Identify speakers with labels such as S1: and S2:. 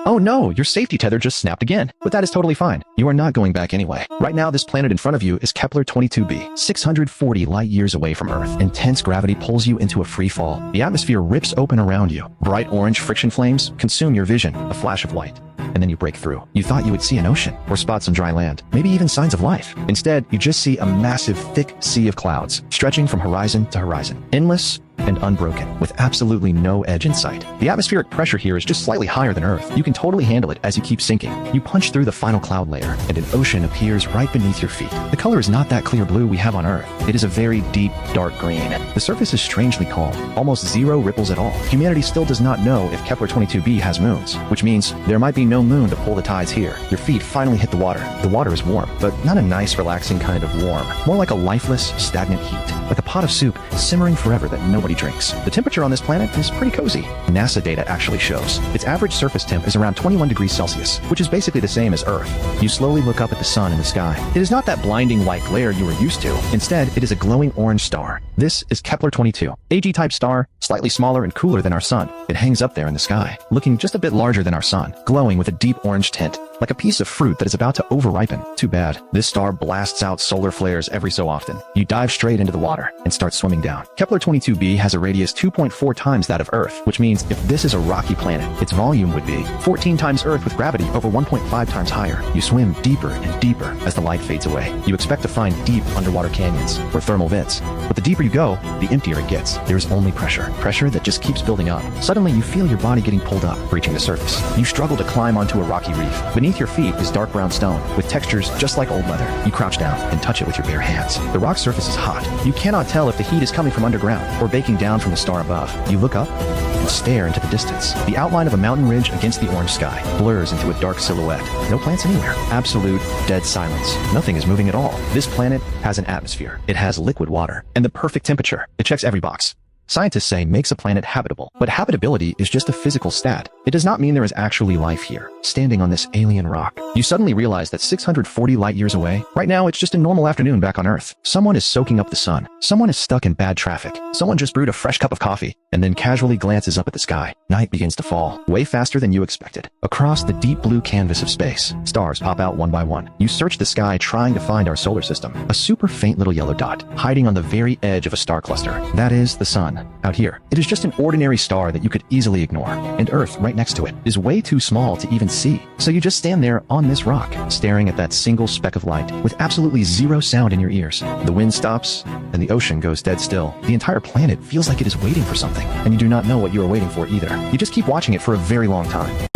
S1: Oh no, your safety tether just snapped again. But that is totally fine. You are not going back anyway. Right now, this planet in front of you is Kepler-22b, 640 light years away from Earth. Intense gravity pulls you into a free fall. The atmosphere rips open around you. Bright orange friction flames consume your vision, a flash of light. And then you break through. You thought you would see an ocean, or spots on dry land, maybe even signs of life. Instead, you just see a massive, thick sea of clouds, stretching from horizon to horizon. Endless and unbroken, with absolutely no edge in sight. The atmospheric pressure here is just slightly higher than Earth. You can totally handle it as you keep sinking. You punch through the final cloud layer, and an ocean appears right beneath your feet. The color is not that clear blue we have on Earth. It is a very deep, dark green. The surface is strangely calm, almost zero ripples at all. Humanity still does not know if Kepler-22b has moons, which means there might be no moon to pull the tides here. Your feet finally hit the water. The water is warm, but not a nice, relaxing kind of warm. More like a lifeless, stagnant heat. Like a pot of soup simmering forever that nobody drinks. The temperature on this planet is pretty cozy. NASA data actually shows its average surface temp is around 21 degrees Celsius, which is basically the same as Earth. You slowly look up at the sun in the sky. It is not that blinding white glare you are used to. Instead, it is a glowing orange star. This is Kepler-22, a G-type star, slightly smaller and cooler than our sun. It hangs up there in the sky, looking just a bit larger than our sun, glowing with a deep orange tint, like a piece of fruit that is about to over-ripen. Too bad. This star blasts out solar flares every so often. You dive straight into the water and start swimming down. Kepler-22b has a radius 2.4 times that of Earth, which means if this is a rocky planet, its volume would be 14 times Earth with gravity over 1.5 times higher. You swim deeper and deeper as the light fades away. You expect to find deep underwater canyons or thermal vents, but the deeper you go, the emptier it gets. There's only pressure. Pressure that just keeps building up. Suddenly, you feel your body getting pulled up, reaching the surface. You struggle to climb onto a rocky reef. Beneath your feet is dark brown stone, with textures just like old leather. You crouch down and touch it with your bare hands. The rock surface is hot. You cannot tell if the heat is coming from underground or baking down from the star above. You look up and stare into the distance. The outline of a mountain ridge against the orange sky blurs into a dark silhouette. No plants anywhere. Absolute dead silence. Nothing is moving at all. This planet has an atmosphere. It has liquid water and the perfect temperature. It checks every box. Scientists say makes a planet habitable, but habitability is just a physical stat. It does not mean there is actually life here, standing on this alien rock. You suddenly realize that 640 light years away, right now it's just a normal afternoon back on Earth. Someone is soaking up the sun. Someone is stuck in bad traffic. Someone just brewed a fresh cup of coffee, and then casually glances up at the sky. Night begins to fall, way faster than you expected. Across the deep blue canvas of space, stars pop out one by one. You search the sky trying to find our solar system, a super faint little yellow dot, hiding on the very edge of a star cluster. That is the sun. Out here, it is just an ordinary star that you could easily ignore, and Earth right next to it is way too small to even see. So you just stand there on this rock, staring at that single speck of light, with absolutely zero sound in your ears. The wind stops, and the ocean goes dead still. The entire planet feels like it is waiting for something, and you do not know what you are waiting for either. You just keep watching it for a very long time.